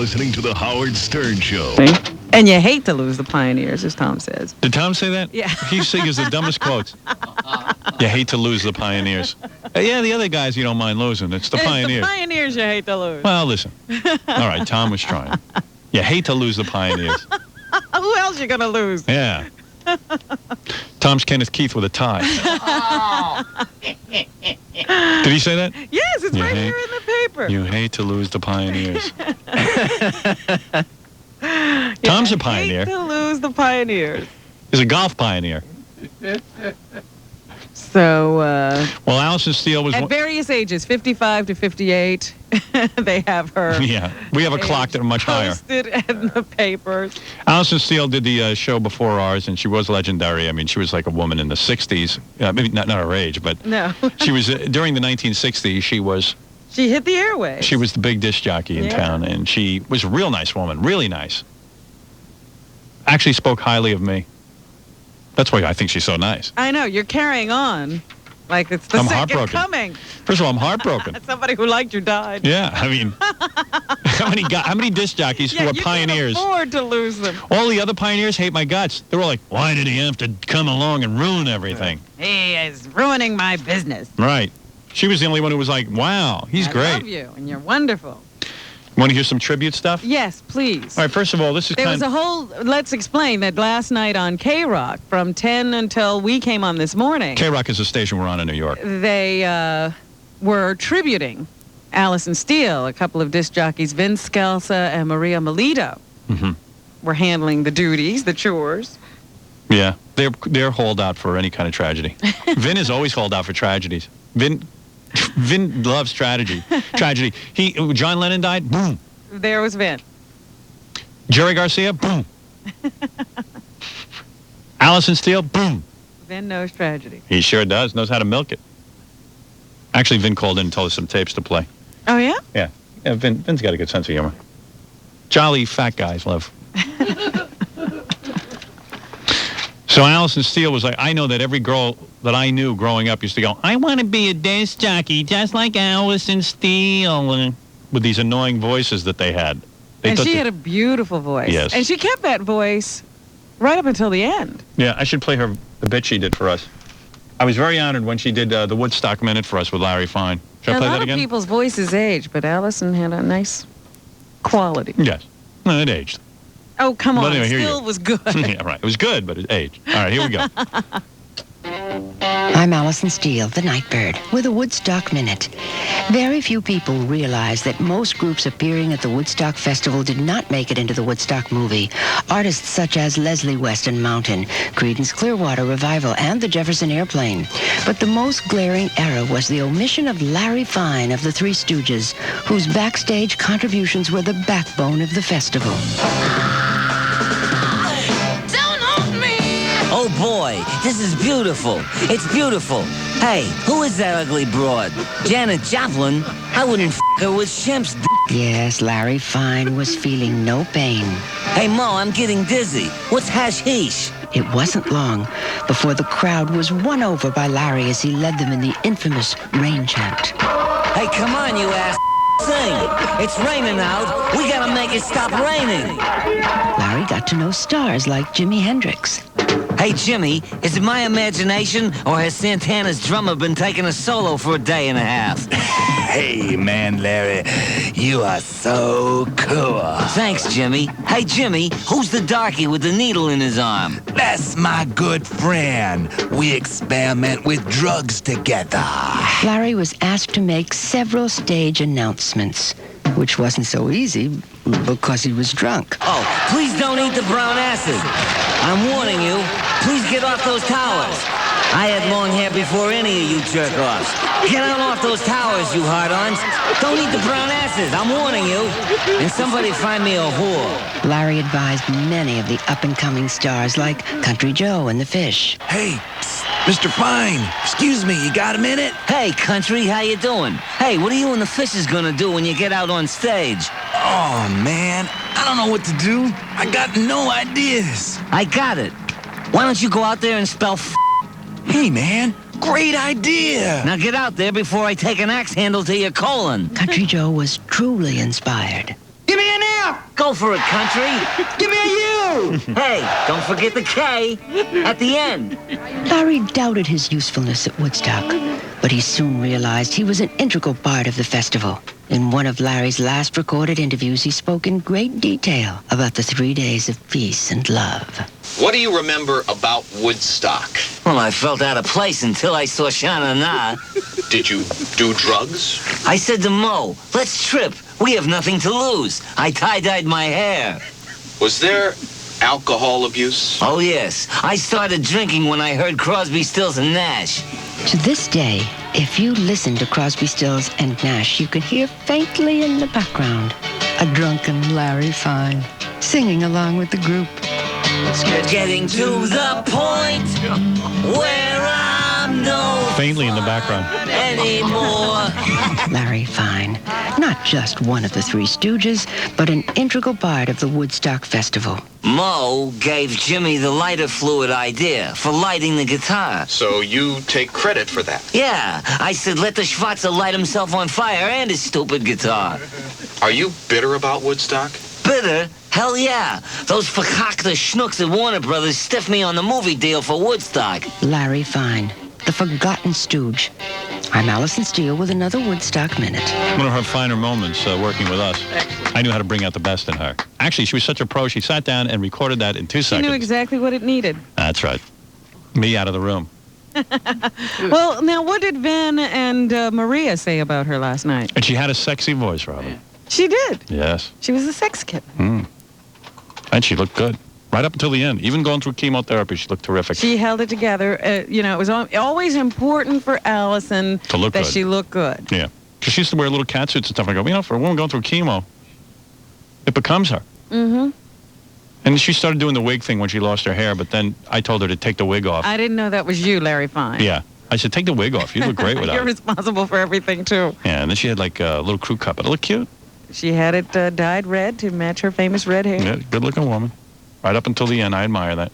listening to The Howard Stern Show. And you hate to lose the Pioneers, as Tom says. Did Tom say that? Yeah. He sings the dumbest quotes. You hate to lose the Pioneers. Yeah, the other guys you don't mind losing. It's the Pioneers. It's the Pioneers you hate to lose. Well, listen. All right, Tom was trying. You hate to lose the Pioneers. Who else you going to lose? Yeah. Tom's Kenneth Keith with a tie. Did he say that? Yes, it's right here in the paper. You hate to lose the Pioneers. Tom's a pioneer. Hate to lose the Pioneers. He's a golf pioneer. So, well, Alison Steele was... At various ages, 55 to 58, they have her... Yeah, we have a clock that are much higher. Posted in the papers. Alison Steele did the show before ours, and she was legendary. I mean, she was like a woman in the 60s. Maybe not her age, but... No. She was, during the 1960s, she was... She hit the airwaves. She was the big disc jockey in town, and she was a real nice woman, really nice. Actually spoke highly of me. That's why I think she's so nice. I know, you're carrying on like it's the second heartbroken. coming. First of all, I'm heartbroken. Somebody who liked you died. Yeah, I mean, how many disc jockeys who are pioneers? You can afford to lose them. All the other pioneers hate my guts. They're all like, why did he have to come along and ruin everything? He is ruining my business. Right. She was the only one who was like, wow, he's great. I love you, and you're wonderful. Want to hear some tribute stuff? Yes, please. All right, first of all, this is There was a whole, let's explain that last night on K-Rock, from 10 until we came on this morning. K-Rock is a station we're on in New York. They were tributing Alison Steele. A couple of disc jockeys, Vince Scalza and Maria Melito, were handling the duties, the chores. Yeah, they're hauled out for any kind of tragedy. Vin is always hauled out for tragedies. Vin loves tragedy. John Lennon died, boom. There was Vin. Jerry Garcia, boom. Alison Steele, boom. Vin knows tragedy. He sure does. Knows how to milk it. Actually, Vin called in and told us some tapes to play. Oh, yeah? Yeah. Vin's got a good sense of humor. Jolly fat guys love. So Alison Steele was like, I know that every girl that I knew growing up used to go, I want to be a disc jockey just like Alison Steele, with these annoying voices that they had. And she had a beautiful voice. Yes. And she kept that voice right up until the end. Yeah, I should play her the bit she did for us. I was very honored when she did the Woodstock Minute for us with Larry Fine. Should I play that again? A lot of people's voices age, but Alison had a nice quality. Yes. No, it aged. Oh, come on. Anyway, It still was good. Yeah, right. It was good, but it aged. All right, here we go. I'm Alison Steele, the Nightbird, with a Woodstock Minute. Very few people realize that most groups appearing at the Woodstock Festival did not make it into the Woodstock movie. Artists such as Leslie West and Mountain, Creedence Clearwater Revival, and the Jefferson Airplane. But the most glaring error was the omission of Larry Fine of the Three Stooges, whose backstage contributions were the backbone of the festival. Oh boy, this is beautiful. It's beautiful. Hey, who is that ugly broad? Janet Joplin? I wouldn't f*** her with Shemp's d***. Yes, Larry Fine was feeling no pain. Hey Mo, I'm getting dizzy. What's hashish? It wasn't long before the crowd was won over by Larry as he led them in the infamous rain chant. Hey, come on, you ass. Sing. It's raining out. We gotta make it stop raining. Larry got to know stars like Jimi Hendrix. Hey, Jimmy, is it my imagination, or has Santana's drummer been taking a solo for a day and a half? Hey, man, Larry, you are so cool. Thanks, Jimmy. Hey, Jimmy, who's the darky with the needle in his arm? That's my good friend. We experiment with drugs together. Larry was asked to make several stage announcements, which wasn't so easy because he was drunk. Oh, please don't eat the brown acid. I'm warning you. Please get off those towers. I had long hair before any of you jerk-offs. Get on off those towers, you hard-ons. Don't eat the brown asses. I'm warning you. And somebody find me a whore. Larry advised many of the up-and-coming stars like Country Joe and the Fish. Hey, psst, Mr. Fine, excuse me, you got a minute? Hey, Country, how you doing? Hey, what are you and the Fishes gonna do when you get out on stage? Oh, man, I don't know what to do. I got no ideas. I got it. Why don't you go out there and spell f***? Hey, man, great idea. Now get out there before I take an axe handle to your colon. Country Joe was truly inspired. Give me an Go for it, country. Give me a U. Hey, don't forget the K at the end. Larry doubted his usefulness at Woodstock, but he soon realized he was an integral part of the festival. In one of Larry's last recorded interviews, he spoke in great detail about the 3 days of peace and love. What do you remember about Woodstock? Well, I felt out of place until I saw Shana Na. Did you do drugs? I said to Mo, let's trip. We have nothing to lose. I tie-dyed my hair. Was there alcohol abuse? Oh, yes. I started drinking when I heard Crosby, Stills, and Nash. To this day, if you listen to Crosby, Stills, and Nash, you can hear faintly in the background a drunken Larry Fine singing along with the group. Getting to the point where I'm no Faintly in the background. anymore. Larry Fine, not just one of the Three Stooges, but an integral part of the Woodstock Festival. Mo gave Jimmy the lighter fluid idea for lighting the guitar. So you take credit for that? Yeah, I said let the Schwarzer light himself on fire and his stupid guitar. Are you bitter about Woodstock? Bitter? Hell yeah. Those fakakta schnooks at Warner Brothers stiffed me on the movie deal for Woodstock. Larry Fine, the forgotten stooge. I'm Alison Steele with another Woodstock Minute. One of her finer moments working with us. I knew how to bring out the best in her. Actually, she was such a pro. She sat down and recorded that in 2 She seconds. knew exactly what it needed. That's right. Me out of the room. Well, now, what did Van and Maria say about her last night? And she had a sexy voice, Robin. She did. Yes. She was a sex kitten. And she looked good. Right up until the end. Even going through chemotherapy, she looked terrific. She held it together. You know, it was always important for Allison To look that good. she looked good. Yeah. Because she used to wear little cat suits and stuff. I go, you know, for a woman going through chemo, it becomes her. Mm-hmm. And she started doing the wig thing when she lost her hair, but then I told her to take the wig off. I didn't know that was you, Larry Fine. Yeah. I said, take the wig off. You look great without You're it. responsible for everything, too. Yeah, and then she had like a little crew cut, but it looked cute. She had it dyed red to match her famous red hair. Yeah, good-looking woman. Right up until the end, I admire that.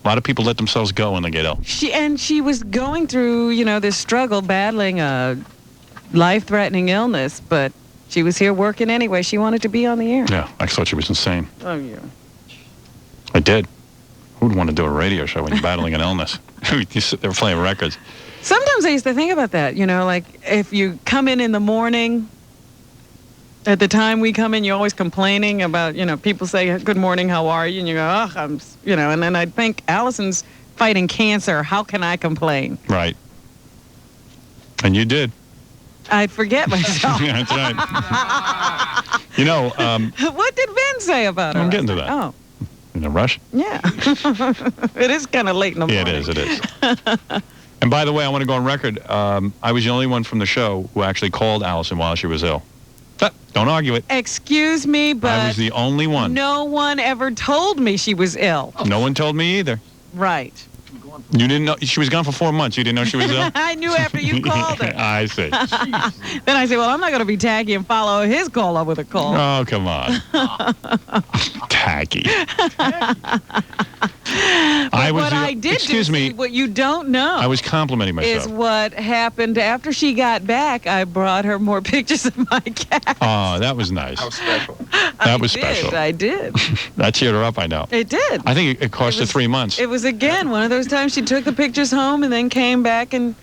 A lot of people let themselves go when they get ill. She was going through, you know, this struggle, battling a life-threatening illness, but she was here working anyway. She wanted to be on the air. Yeah, I thought she was insane. Oh, yeah. I did. Who'd want to do a radio show when you're battling an illness? You sit there playing records. Sometimes I used to think about that, you know, like if you come in the morning, at the time we come in, you're always complaining about, you know, people say, good morning, how are you? And you go, oh, you know, and then I'd think, Allison's fighting cancer. How can I complain? Right. And you did. I'd forget myself. Yeah, that's right. You know, What did Ben say about her? I'm getting to that. Oh, in a rush? yeah. It is kind of late in the Yeah, morning. it is. And by the way, I want to go on record. I was the only one from the show who actually called Allison while she was ill. Don't argue it. Excuse me, but I was the only one. no one ever told me she was ill. No one told me either. Right. You didn't know she was gone for 4 months. You didn't know she was ill? I knew after you called her. I see. Then I said, well, I'm not going to be tacky and follow his call up with a call. Oh, come on. Tacky. What I did excuse do, me. see, what you don't know I was complimenting myself. is what happened after she got back. I brought her more pictures of my cat. Oh, that was nice. How special. That was special. I did. That cheered her up, I know. It did. I think it cost her 3 months. It was, again, one of those times she took the pictures home and then came back and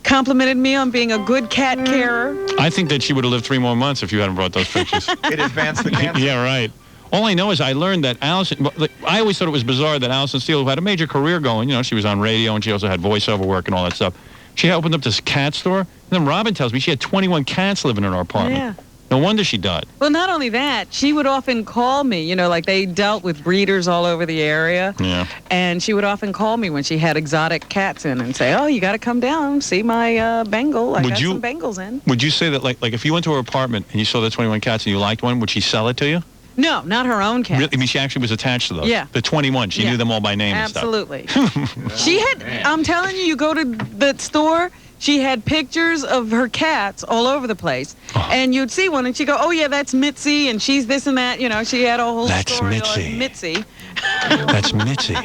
complimented me on being a good cat carer. I think that she would have lived 3 more months if you hadn't brought those pictures. It advanced the cancer. Yeah, right. All I know is I learned that Allison, I always thought it was bizarre that Alison Steele, who had a major career going, you know, she was on radio and she also had voiceover work and all that stuff. She opened up this cat store. And then Robin tells me she had 21 cats living in her apartment. Yeah. No wonder she died. Well, not only that, she would often call me, you know, like they dealt with breeders all over the area. Yeah. And she would often call me when she had exotic cats in and say, oh, you got to come down, see my Bengal. I got some Bengals in. Would you say that, like if you went to her apartment and you saw the 21 cats and you liked one, would she sell it to you? No, not her own cat. Really? I mean, she actually was attached to those. Yeah. The 21. She Yeah. knew them all by name Absolutely. and stuff. She had, I'm telling you, you go to the store, she had pictures of her cats all over the place. Oh. And you'd see one and she'd go, oh, yeah, that's Mitzi, and she's this and that. You know, she had a whole That's story Mitzi. on Mitzi. That's Mitzi.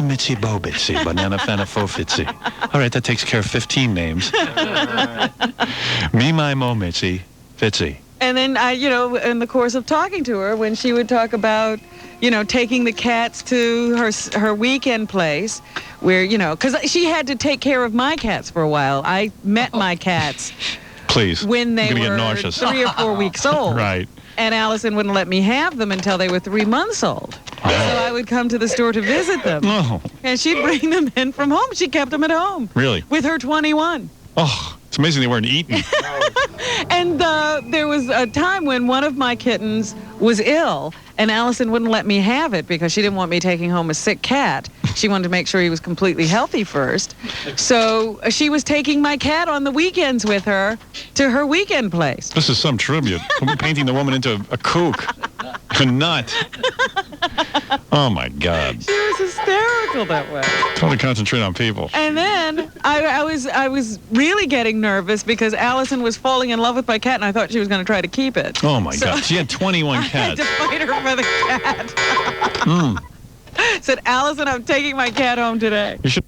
Mitzi Bo Bitsy. Banana Fana Fo Fitzy. All right, that takes care of 15 names. Me, my, mo, Mitzi. Fitzy. And then in the course of talking to her, when she would talk about, taking the cats to her weekend place, where, because she had to take care of my cats for a while. I met my cats. Please. When they You're gonna were get nauseous. 3 or 4 weeks old. Right. And Allison wouldn't let me have them until they were 3 months old. So I would come to the store to visit them. Oh. And she'd bring them in from home. She kept them at home. Really? With her 21. Oh, it's amazing they weren't eaten. And there was a time when one of my kittens was ill, and Allison wouldn't let me have it because she didn't want me taking home a sick cat. She wanted to make sure he was completely healthy first. So she was taking my cat on the weekends with her to her weekend place. This is some tribute. We're painting the woman into a kook, a nut. Oh, my God. She was hysterical that way. Totally concentrate on people. And then I was really getting nervous because Allison was falling in love with my cat, and I thought she was going to try to keep it. Oh, my God. She had 21 I had cats. to fight her for the cat. Said, Allison, I'm taking my cat home today. You should